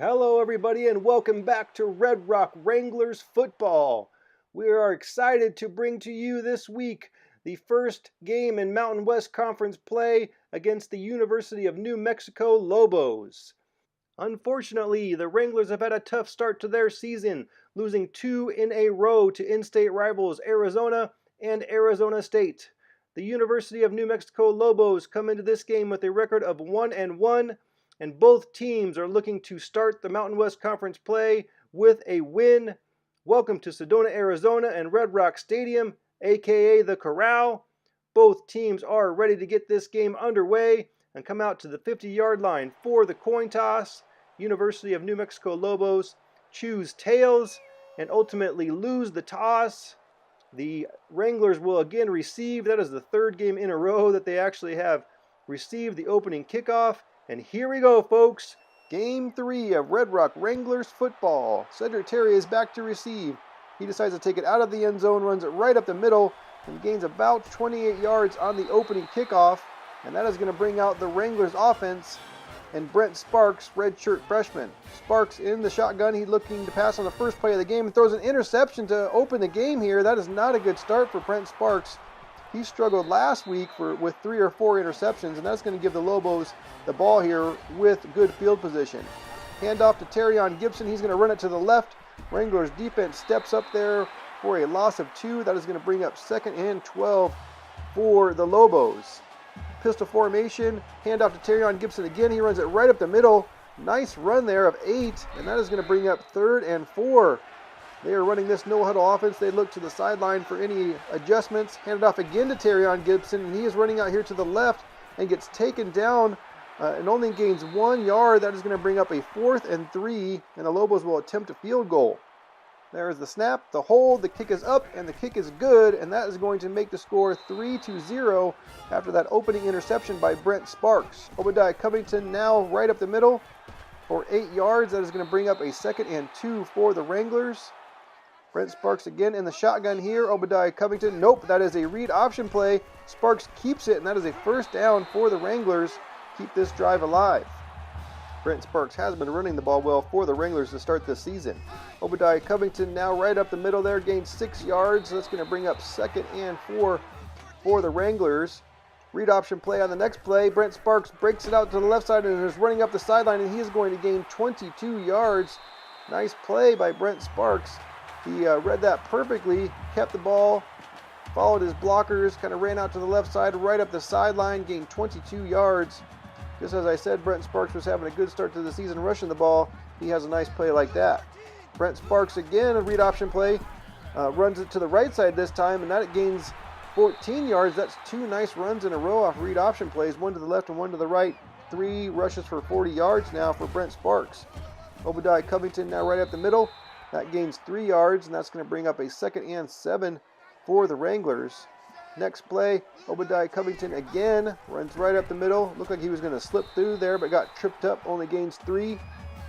Hello everybody and welcome back to Red Rock Wranglers Football. We are excited to bring to you this week the first game in Mountain West Conference play against the University of New Mexico Lobos. Unfortunately, the Wranglers have had a tough start to their season, losing 2 in a row to in-state rivals Arizona and Arizona State. The University of New Mexico Lobos come into this game with a record of 1-1, and both teams are looking to start the Mountain West Conference play with a win. Welcome to Sedona, Arizona and Red Rock Stadium, a.k.a. the Corral. Both teams are ready to get this game underway and come out to the 50-yard line for the coin toss. University of New Mexico Lobos choose tails and ultimately lose the toss. The Wranglers will again receive. That is the third game in a row that they actually have received the opening kickoff. And here we go, folks. Game 3 of Red Rock Wranglers Football. Cedric Terry is back to receive. He decides to take it out of the end zone, runs it right up the middle, and gains about 28 yards on the opening kickoff. And that is going to bring out the Wranglers offense and Brent Sparks, redshirt freshman. Sparks in the shotgun. He's looking to pass on the first play of the game and throws an interception to open the game here. That is not a good start for Brent Sparks. He struggled last week with 3 or 4 interceptions, and that's going to give the Lobos the ball here with good field position. Handoff to Terrion Gibson. He's going to run it to the left. Wranglers defense steps up there for a loss of 2. That is going to bring up 2nd and 12 for the Lobos. Pistol formation. Handoff to Terrion Gibson again. He runs it right up the middle. Nice run there of 8, and that is going to bring up 3rd and 4. They are running this no-huddle offense. They look to the sideline for any adjustments. Handed off again to Terrion Gibson, and he is running out here to the left and gets taken down and only gains 1 yard. That is going to bring up a 4th and 3, and the Lobos will attempt a field goal. There is the snap, the hold, the kick is up, and the kick is good, and that is going to make the score 3-0 after that opening interception by Brent Sparks. Obadiah Covington now right up the middle for 8 yards. That is going to bring up a 2nd and 2 for the Wranglers. Brent Sparks again in the shotgun here. Obadiah Covington. Nope, that is a read option play. Sparks keeps it, and that is a 1st down for the Wranglers. Keep this drive alive. Brent Sparks has been running the ball well for the Wranglers to start this season. Obadiah Covington now right up the middle there, gains 6 yards. So that's going to bring up 2nd and 4 for the Wranglers. Read option play on the next play. Brent Sparks breaks it out to the left side and is running up the sideline, and he is going to gain 22 yards. Nice play by Brent Sparks. He read that perfectly, kept the ball, followed his blockers, kind of ran out to the left side, right up the sideline, gained 22 yards. Just as I said, Brent Sparks was having a good start to the season rushing the ball. He has a nice play like that. Brent Sparks again, a read option play, runs it to the right side this time, and that gains 14 yards. That's 2 nice runs in a row off read option plays, 1 to the left and 1 to the right. 3 rushes for 40 yards now for Brent Sparks. Obadiah Covington now right up the middle. That gains 3 yards, and that's going to bring up a 2nd and 7 for the Wranglers. Next play, Obadiah Covington again runs right up the middle. Looked like he was going to slip through there, but got tripped up, only gains 3.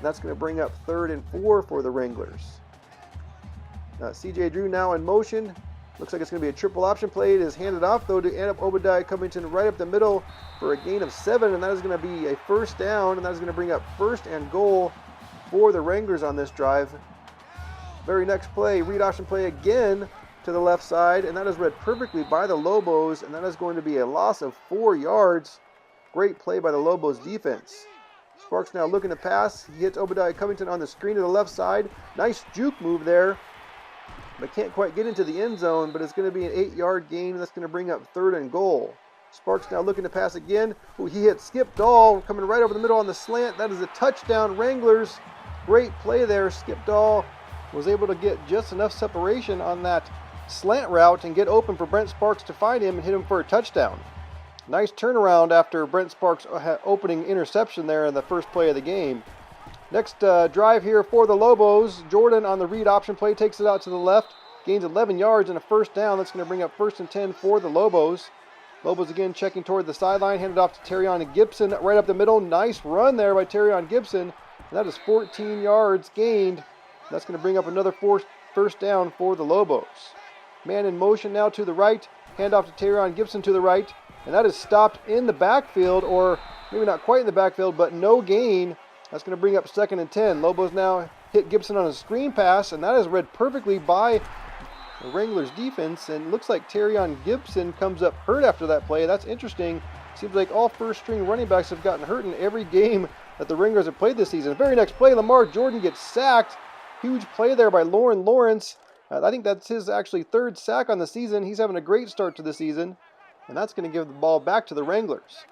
That's going to bring up 3rd and 4 for the Wranglers. CJ Drew now in motion. Looks like it's going to be a triple option play. It is handed off, though, to end up Obadiah Covington right up the middle for a gain of 7, and that is going to be a 1st down, and that is going to bring up 1st and goal for the Wranglers on this drive. Very next play, read option play again to the left side, and that is read perfectly by the Lobos, and that is going to be a loss of 4 yards. Great play by the Lobos defense. Sparks now looking to pass. He hits Obadiah Covington on the screen to the left side. Nice juke move there, but can't quite get into the end zone, but it's going to be an 8-yard gain. That's going to bring up 3rd and goal. Sparks now looking to pass again. Ooh, he hits Skip Dahl coming right over the middle on the slant. That is a touchdown, Wranglers. Great play there. Skip Dahl was able to get just enough separation on that slant route and get open for Brent Sparks to find him and hit him for a touchdown. Nice turnaround after Brent Sparks' opening interception there in the first play of the game. Next drive here for the Lobos. Jordan on the read option play takes it out to the left, gains 11 yards and a 1st down. That's going to bring up 1st and 10 for the Lobos. Lobos again checking toward the sideline, handed off to Terrion Gibson right up the middle. Nice run there by Terrion Gibson. And that is 14 yards gained. That's going to bring up another 1st down for the Lobos. Man in motion now to the right. Handoff to Terrion Gibson to the right. And that is stopped in the backfield, or maybe not quite in the backfield, but no gain. That's going to bring up 2nd and 10. Lobos now hit Gibson on a screen pass, and that is read perfectly by the Wranglers defense, and looks like Terrion Gibson comes up hurt after that play. That's interesting. Seems like all first-string running backs have gotten hurt in every game that the Wranglers have played this season. Very next play, Lamar Jordan gets sacked. Huge play there by Lauren Lawrence. I think that's his actually 3rd sack on the season. He's having a great start to the season, and that's going to give the ball back to the Wranglers.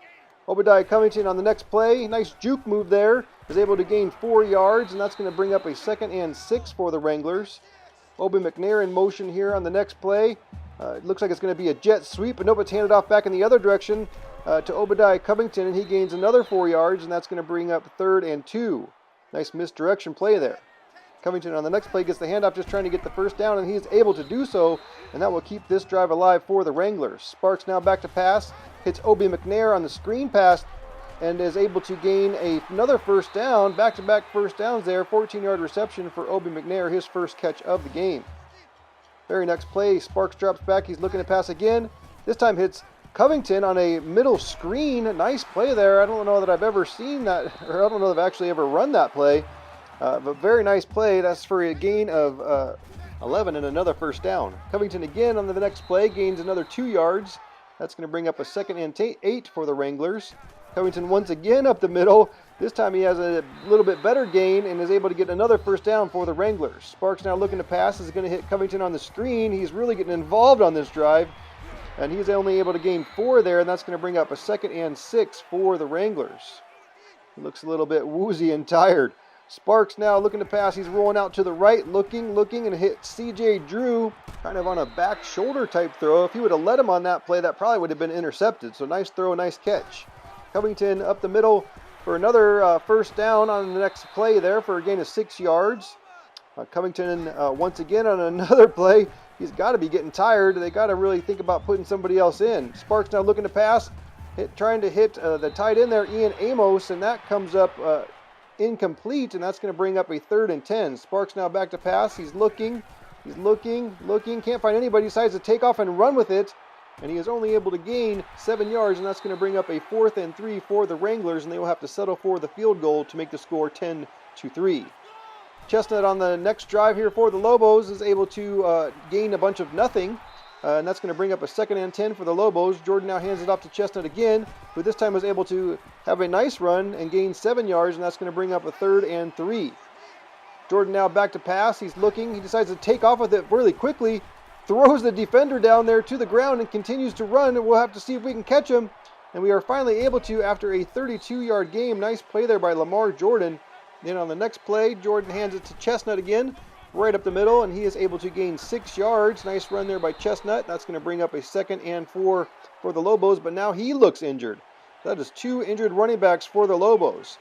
Obadiah Covington on the next play. Nice juke move there. Is able to gain 4 yards, and that's going to bring up a 2nd and 6 for the Wranglers. Obi McNair in motion here on the next play. It looks like it's going to be a jet sweep, but nope, it's handed off back in the other direction to Obadiah Covington, and he gains another 4 yards, and that's going to bring up 3rd and 2. Nice misdirection play there. Covington on the next play gets the handoff, just trying to get the first down, and he's able to do so, and that will keep this drive alive for the Wranglers. Sparks now back to pass, hits Obi McNair on the screen pass, and is able to gain another first down, back-to-back first downs there, 14-yard reception for Obi McNair, his first catch of the game. Very next play, Sparks drops back, he's looking to pass again. This time hits Covington on a middle screen. Nice play there. I don't know that I've ever seen that, or I don't know if I've actually ever run that play. But very nice play. That's for a gain of 11 and another first down. Covington again on the next play gains another 2 yards. That's going to bring up a 2nd and 8 for the Wranglers. Covington once again up the middle. This time he has a little bit better gain and is able to get another first down for the Wranglers. Sparks now looking to pass, is going to hit Covington on the screen. He's really getting involved on this drive, and he's only able to gain 4 there, and that's going to bring up a 2nd and 6 for the Wranglers. He looks a little bit woozy and tired. Sparks now looking to pass. He's rolling out to the right, looking, and hit C.J. Drew kind of on a back shoulder type throw. If he would have let him on that play, that probably would have been intercepted. So nice throw, nice catch. Covington up the middle for another first down on the next play there for a gain of 6 yards. Covington once again on another play. He's got to be getting tired. They got to really think about putting somebody else in. Sparks now looking to pass, trying to hit the tight end there, Ian Amos, and that comes up incomplete, and that's going to bring up a 3rd and 10. Sparks now back to pass. He's looking, can't find anybody. Decides to take off and run with it, and he is only able to gain 7 yards, and that's going to bring up a 4th and 3 for the Wranglers, and they will have to settle for the field goal to make the score 10-3. Chestnut on the next drive here for the Lobos is able to gain a bunch of nothing, and that's going to bring up a 2nd and 10 for the Lobos. Jordan now hands it off to Chestnut again, who this time was able to have a nice run and gain 7 yards, and that's going to bring up a 3rd and 3. Jordan now back to pass. He's looking. He decides to take off with it really quickly, throws the defender down there to the ground, and continues to run. And we'll have to see if we can catch him. And we are finally able to after a 32-yard game. Nice play there by Lamar Jordan. Then on the next play, Jordan hands it to Chestnut again, right up the middle, and he is able to gain 6 yards. Nice run there by Chestnut. That's going to bring up a 2nd and 4 for the Lobos, but now he looks injured. That is 2 injured running backs for the Lobos.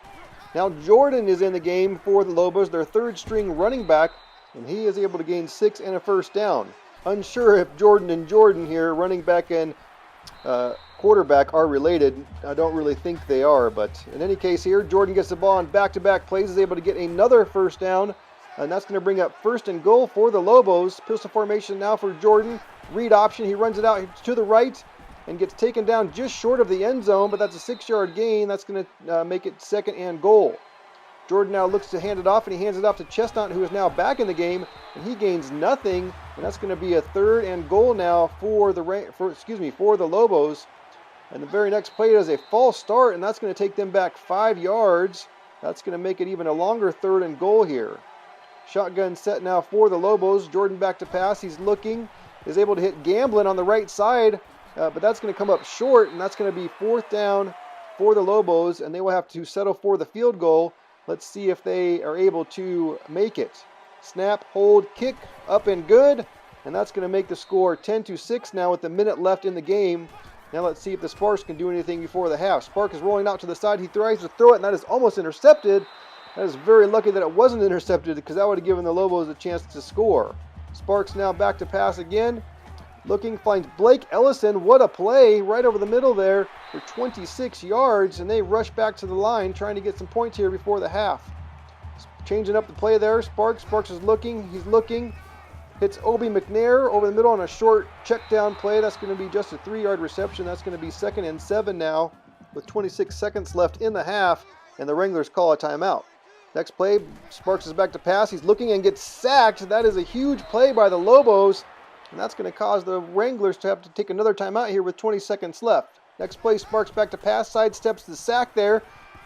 Now Jordan is in the game for the Lobos, their 3rd string running back, and he is able to gain 6 and a first down. Unsure if Jordan and Jordan here, running back and quarterback, are related. I don't really think they are, but in any case here, Jordan gets the ball on back-to-back plays, is able to get another first down, and that's going to bring up 1st and goal for the Lobos. Pistol formation now for Jordan. Read option, he runs it out to the right and gets taken down just short of the end zone, but that's a 6-yard gain. That's going to make it 2nd and goal. Jordan now looks to hand it off, and he hands it off to Chestnut, who is now back in the game, and he gains nothing, and that's going to be a 3rd and goal now for the Lobos. And the very next play is a false start, and that's going to take them back 5 yards. That's going to make it even a longer 3rd and goal here. Shotgun set now for the Lobos. Jordan back to pass. He's looking, is able to hit Gamblin on the right side, but that's going to come up short, and that's going to be 4th down for the Lobos, and they will have to settle for the field goal. Let's see if they are able to make it. Snap, hold, kick, up and good, and that's going to make the score 10-6 now with a minute left in the game. Now let's see if the Sparks can do anything before the half. Spark is rolling out to the side. He tries to throw it, and that is almost intercepted. That is very lucky that it wasn't intercepted, because that would have given the Lobos a chance to score. Sparks now back to pass again. Looking, finds Blake Ellison. What a play right over the middle there for 26 yards, and they rush back to the line trying to get some points here before the half. Changing up the play there. Sparks is looking. He's looking. Hits Obi McNair over the middle on a short check down play. That's going to be just a 3-yard reception. That's going to be 2nd and 7 now with 26 seconds left in the half, and the Wranglers call a timeout. Next play, Sparks is back to pass. He's looking and gets sacked. That is a huge play by the Lobos. And that's going to cause the Wranglers to have to take another timeout here with 20 seconds left. Next play, Sparks back to pass. Sidesteps the sack there.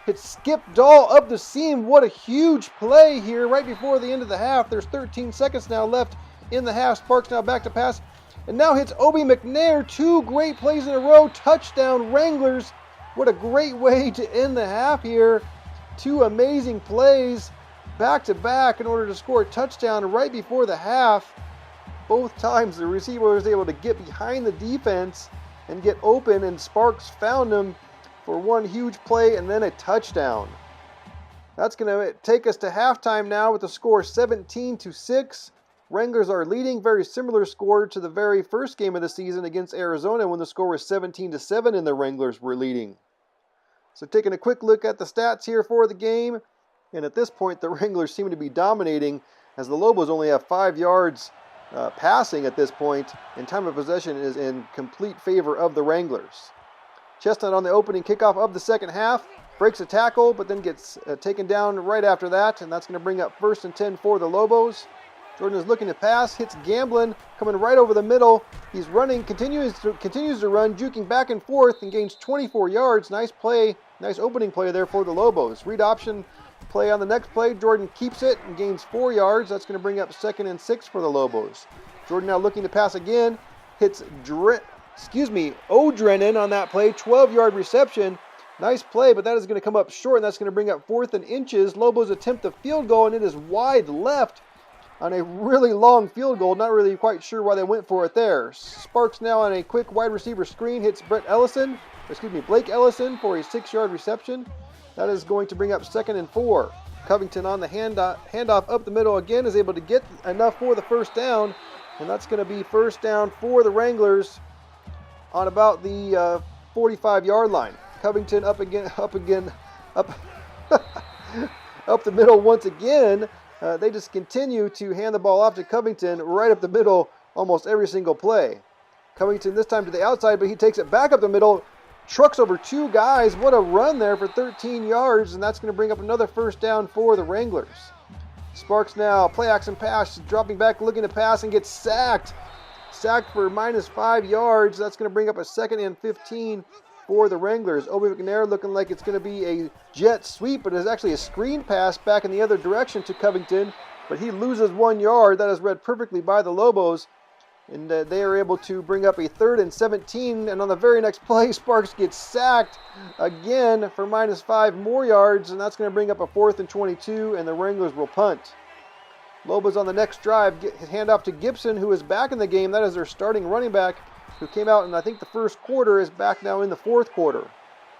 Hits Skip Dahl up the seam. What a huge play here right before the end of the half. There's 13 seconds now left in the half. Sparks now back to pass. And now hits Obi McNair. 2 great plays in a row. Touchdown Wranglers. What a great way to end the half here. 2 amazing plays back to back in order to score a touchdown right before the half. Both times the receiver was able to get behind the defense and get open, and Sparks found him for one huge play and then a touchdown. That's going to take us to halftime now with the score 17-6. Wranglers are leading, very similar score to the very first game of the season against Arizona when the score was 17-7 and the Wranglers were leading. So taking a quick look at the stats here for the game, and at this point the Wranglers seem to be dominating as the Lobos only have 5 yards passing at this point, and time of possession is in complete favor of the Wranglers. Chestnut on the opening kickoff of the second half, breaks a tackle, but then gets taken down right after that, and that's going to bring up 1st and 10 for the Lobos. Jordan is looking to pass, hits Gamblin, coming right over the middle. He's running, continues to run, juking back and forth, and gains 24 yards. Nice play, nice opening play there for the Lobos. Read option play on the next play. Jordan keeps it and gains 4 yards. That's going to bring up 2nd and 6 for the Lobos. Jordan now looking to pass again, hits O'Drennan on that play, 12-yard reception. Nice play, but that is going to come up short, and that's going to bring up 4th and inches. Lobos attempt a field goal, and it is wide left on a really long field goal. Not really quite sure why they went for it there. Sparks now on a quick wide receiver screen hits Blake Ellison for a 6-yard reception. That is going to bring up 2nd and 4. Covington on the handoff up the middle again is able to get enough for the first down, and that's going to be first down for the Wranglers on about the 45-yard line. Covington up the middle once again. They just continue to hand the ball off to Covington right up the middle almost every single play. Covington this time to the outside, but he takes it back up the middle, trucks over 2 guys. What a run there for 13 yards, and that's going to bring up another first down for the Wranglers. Sparks now, play action pass, dropping back, looking to pass, and gets sacked. Sacked for -5 yards. That's going to bring up a 2nd and 15 for the Wranglers. Obi McNair looking like it's going to be a jet sweep, but it's actually a screen pass back in the other direction to Covington, but he loses 1 yard. That is read perfectly by the Lobos, and they are able to bring up a 3rd and 17, and on the very next play, Sparks gets sacked again for -5 more yards, and that's going to bring up a 4th and 22, and the Wranglers will punt. Lobos on the next drive, hand off to Gibson, who is back in the game. That is their starting running back, who came out in, I think, the first quarter, is back now in the 4th quarter.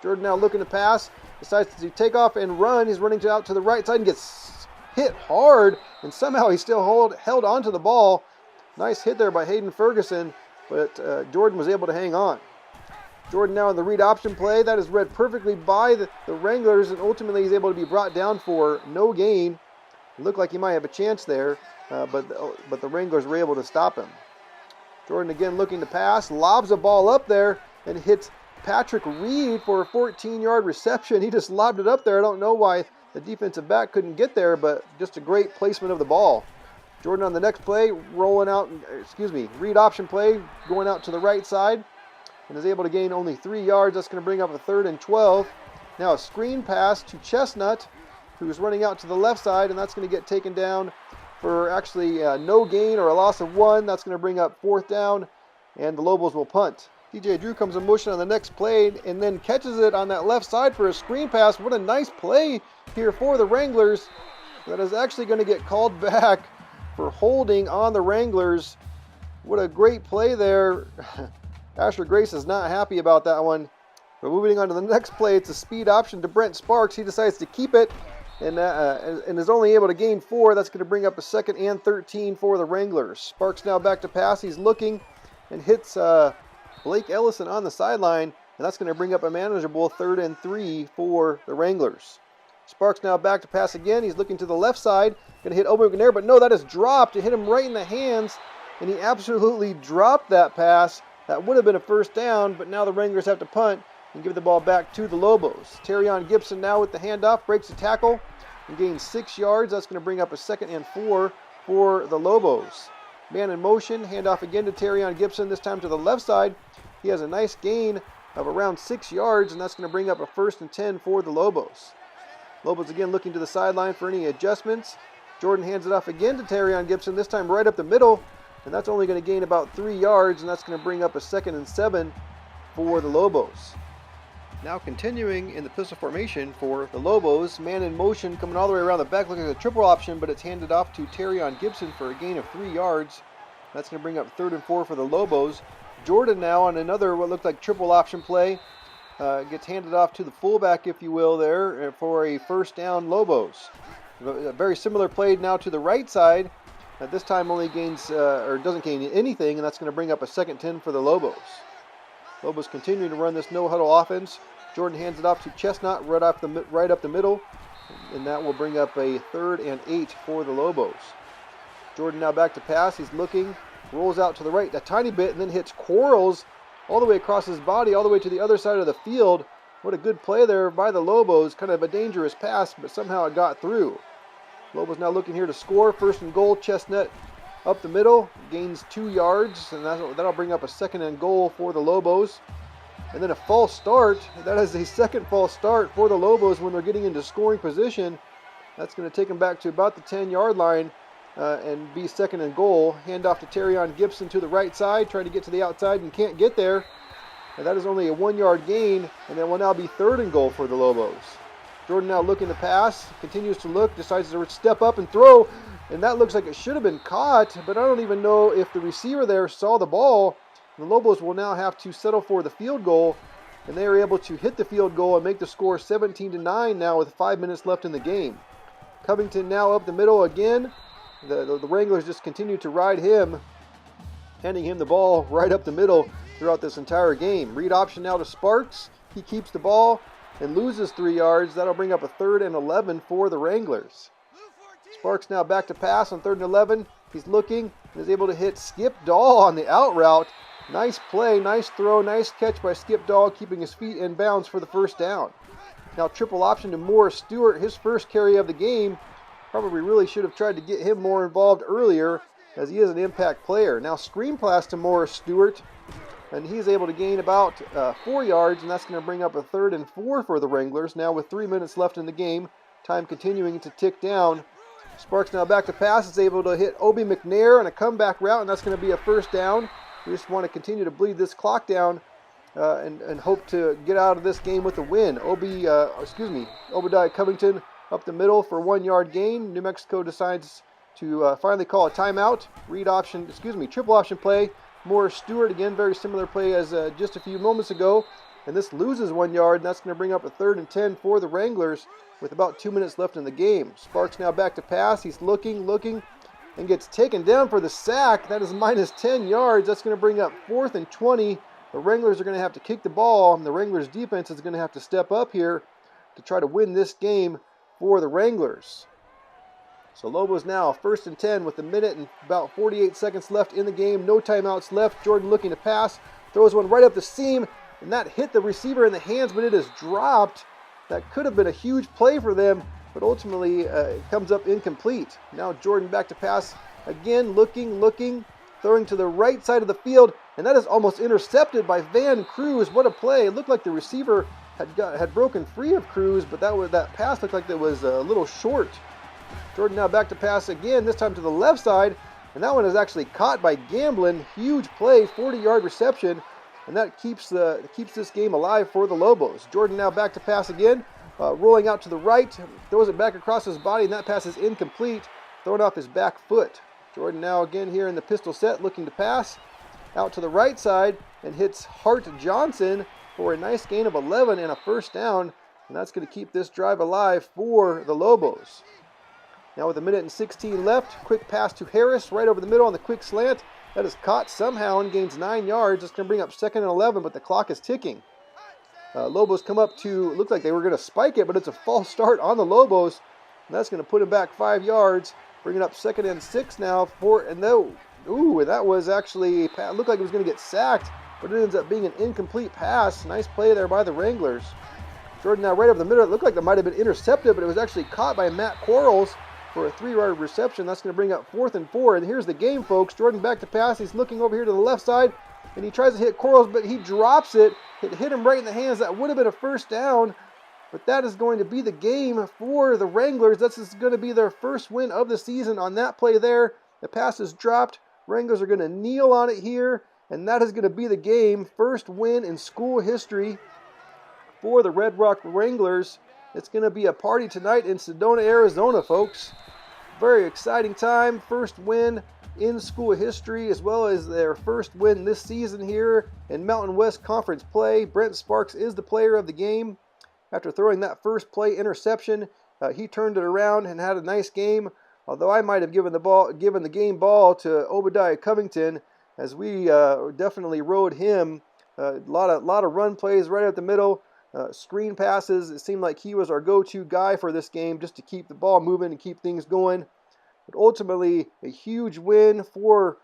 Jordan now looking to pass, decides to take off and run. He's running out to the right side and gets hit hard, and somehow he still held onto the ball. Nice hit there by Hayden Ferguson, but Jordan was able to hang on. Jordan now in the read option play. That is read perfectly by the Wranglers, and ultimately he's able to be brought down for no gain. It looked like he might have a chance there, but the Wranglers were able to stop him. Jordan again looking to pass, lobs a ball up there, and hits Patrick Reed for a 14-yard reception. He just lobbed it up there. I don't know why the defensive back couldn't get there, but just a great placement of the ball. Jordan on the next play, read option play, going out to the right side, and is able to gain only 3 yards. That's going to bring up a 3rd and 12. Now a screen pass to Chestnut, who's running out to the left side, and that's going to get taken down for actually no gain or a loss of 1. That's going to bring up 4th down, and the Lobos will punt. TJ Drew comes in motion on the next play and then catches it on that left side for a screen pass. What a nice play here for the Wranglers. That is actually going to get called back for holding on the Wranglers. What a great play there. Asher Grace is not happy about that one. But moving on to the next play, it's a speed option to Brent Sparks. He decides to keep it and is only able to gain 4. That's going to bring up a 2nd and 13 for the Wranglers. Sparks now back to pass. He's looking and hits Blake Ellison on the sideline, and that's going to bring up a manageable 3rd and 3 for the Wranglers. Sparks now back to pass again. He's looking to the left side, going to hit Obi McNair, but no, that is dropped. It hit him right in the hands, and he absolutely dropped that pass. That would have been a first down, but now the Wranglers have to punt and give the ball back to the Lobos. Terrion Gibson now with the handoff, breaks the tackle, and gains 6 yards. That's going to bring up a 2nd and 4 for the Lobos. Man in motion, handoff again to Terrion Gibson, this time to the left side. He has a nice gain of around 6 yards, and that's going to bring up a 1st and 10 for the Lobos. Lobos again looking to the sideline for any adjustments. Jordan hands it off again to Terrion Gibson, this time right up the middle, and that's only going to gain about 3 yards, and that's going to bring up a 2nd and 7 for the Lobos. Now continuing in the pistol formation for the Lobos, man in motion coming all the way around the back, looking at a triple option, but it's handed off to Terrion Gibson for a gain of 3 yards. That's going to bring up 3rd and 4 for the Lobos. Jordan now on another what looked like triple option play gets handed off to the fullback, if you will, there for a 1st down Lobos. A very similar play now to the right side. This time only gains or doesn't gain anything, and that's going to bring up a 2nd 10 for the Lobos. Lobos continuing to run this no-huddle offense. Jordan hands it off to Chestnut right up the middle, and that will bring up a 3rd and 8 for the Lobos. Jordan now back to pass. He's looking, rolls out to the right a tiny bit, and then hits Quarles all the way across his body, all the way to the other side of the field. What a good play there by the Lobos. Kind of a dangerous pass, but somehow it got through. Lobos now looking here to score. 1st and goal, Chestnut up the middle, gains 2 yards, and that'll bring up a 2nd and goal for the Lobos. And then a false start. That is a 2nd false start for the Lobos when they're getting into scoring position. That's going to take them back to about the 10-yard line and be 2nd and goal. Hand off to Terrion Gibson to the right side, trying to get to the outside and can't get there. And that is only a 1-yard gain, and that will now be 3rd and goal for the Lobos. Jordan now looking to pass, continues to look, decides to step up and throw, and that looks like it should have been caught, but I don't even know if the receiver there saw the ball. The Lobos will now have to settle for the field goal, and they are able to hit the field goal and make the score 17-9 now with 5 minutes left in the game. Covington now up the middle again. The Wranglers just continue to ride him, handing him the ball right up the middle throughout this entire game. Read option now to Sparks. He keeps the ball and loses 3 yards. That'll bring up a 3rd and 11 for the Wranglers. Sparks now back to pass on 3rd and 11. He's looking and is able to hit Skip Dahl on the out route. Nice play, nice throw, nice catch by Skip Dahl, keeping his feet in bounds for the 1st down. Now triple option to Morris Stewart, his first carry of the game. Probably really should have tried to get him more involved earlier, as he is an impact player. Now screen pass to Morris Stewart, and he's able to gain about 4 yards, and that's going to bring up a 3rd and 4 for the Wranglers. Now with 3 minutes left in the game, time continuing to tick down. Sparks now back to pass, is able to hit Obi McNair on a comeback route, and that's going to be a 1st down. We just want to continue to bleed this clock down and hope to get out of this game with a win. Obadiah Covington up the middle for a 1-yard gain. New Mexico decides to finally call a timeout. Triple option play. Morris Stewart, again, very similar play as just a few moments ago. And this loses 1 yard, and that's going to bring up a 3rd and 10 for the Wranglers with about 2 minutes left in the game. Sparks now back to pass. He's looking, and gets taken down for the sack. That is minus 10 yards. That's going to bring up 4th and 20. The Wranglers are going to have to kick the ball, and the Wranglers defense is going to have to step up here to try to win this game for the Wranglers. So Lobos now 1st and 10 with a minute and about 48 seconds left in the game. No timeouts left. Jordan looking to pass. Throws one right up the seam, and that hit the receiver in the hands, but it is dropped. That could have been a huge play for them, but ultimately it comes up incomplete. Now Jordan back to pass again, looking, throwing to the right side of the field, and that is almost intercepted by Van Cruz. What a play. It looked like the receiver had broken free of Cruz, but that pass looked like it was a little short. Jordan now back to pass again, this time to the left side, and that one is actually caught by Gamblin. Huge play, 40-yard reception, and that keeps this game alive for the Lobos. Jordan now back to pass again, rolling out to the right, throws it back across his body, and that pass is incomplete, thrown off his back foot. Jordan now again here in the pistol set, looking to pass out to the right side, and hits Hart Johnson for a nice gain of 11 and a 1st down, and that's going to keep this drive alive for the Lobos. Now with a minute and 16 left, quick pass to Harris right over the middle on the quick slant. That is caught somehow and gains 9 yards. That's going to bring up 2nd and 11, but the clock is ticking. Lobos come up to, looked like they were going to spike it, but it's a false start on the Lobos. And that's going to put him back 5 yards, bringing up 2nd and 6 now. And that was actually, looked like it was going to get sacked, but it ends up being an incomplete pass. Nice play there by the Wranglers. Jordan now right over the middle. It looked like that might have been intercepted, but it was actually caught by Matt Quarles for a 3-yard reception. That's going to bring up 4th and 4. And here's the game, folks. Jordan back to pass. He's looking over here to the left side, and he tries to hit Quarles, but he drops it. It hit him right in the hands. That would have been a first down, but that is going to be the game for the Wranglers. This is going to be their first win of the season on that play there. The pass is dropped. Wranglers are going to kneel on it here, and that is going to be the game. First win in school history for the Red Rock Wranglers. It's going to be a party tonight in Sedona, Arizona, folks. Very exciting time. First win in school history, as well as their first win this season here in Mountain West Conference play. Brent Sparks is the player of the game. After throwing that first play interception, he turned it around and had a nice game. Although I might have given the game ball to Obadiah Covington, as we definitely rode him. A lot of run plays right at the middle, screen passes. It seemed like he was our go-to guy for this game, just to keep the ball moving and keep things going. But ultimately, a huge win for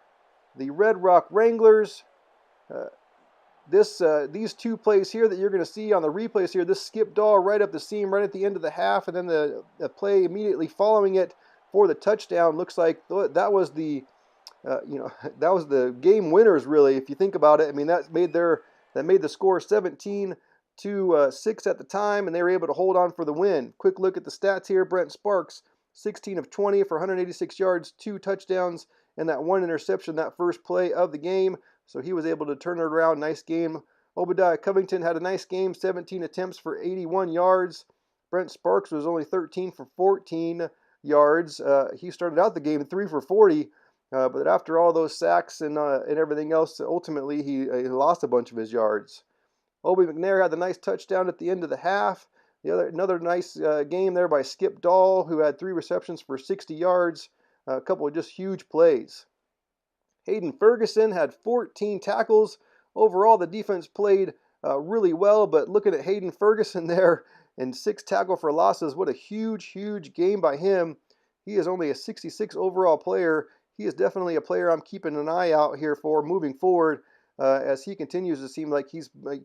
the Red Rock Wranglers. These two plays here that you're going to see on the replays here, this skip ball right up the seam right at the end of the half, and then the play immediately following it for the touchdown, looks like that was the that was the game winners, really, if you think about it. I mean, that made the score 17-6 at the time, and they were able to hold on for the win. Quick look at the stats here. Brent Sparks, 16 of 20 for 186 yards, 2 touchdowns, and that 1 interception, that first play of the game. So he was able to turn it around. Nice game. Obadiah Covington had a nice game, 17 attempts for 81 yards. Brent Sparks was only 13 for 14 yards. He started out the game 3 for 40, but after all those sacks and everything else, ultimately he lost a bunch of his yards. Obi McNair had the nice touchdown at the end of the half. Another nice game there by Skip Dahl, who had 3 receptions for 60 yards. A couple of just huge plays. Hayden Ferguson had 14 tackles. Overall, the defense played really well, but looking at Hayden Ferguson there and 6 tackle for losses, what a huge game by him. He is only a 66 overall player. He is definitely a player I'm keeping an eye out here for moving forward, as he continues to seem like he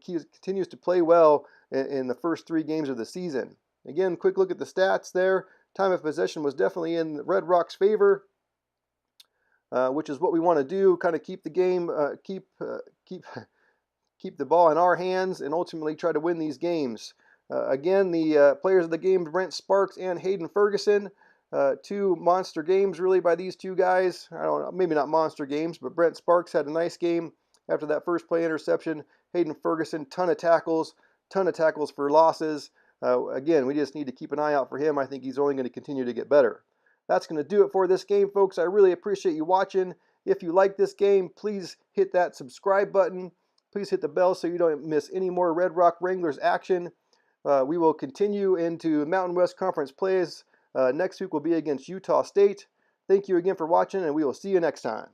continues to play well in the first 3 games of the season. Again, quick look at the stats there. Time of possession was definitely in Red Rock's favor, which is what we want to do. Kind of keep the game, keep the ball in our hands, and ultimately try to win these games. Again, the players of the game, Brent Sparks and Hayden Ferguson. 2 monster games really by these 2 guys. I don't know, maybe not monster games, but Brent Sparks had a nice game after that first play interception. Hayden Ferguson, ton of tackles for losses. Again, we just need to keep an eye out for him. I think he's only going to continue to get better. That's going to do it for this game, folks. I really appreciate you watching. If you like this game, please hit that subscribe button. Please hit the bell so you don't miss any more Red Rock Wranglers action. We will continue into Mountain West Conference plays. Next week will be against Utah State. Thank you again for watching, and we will see you next time.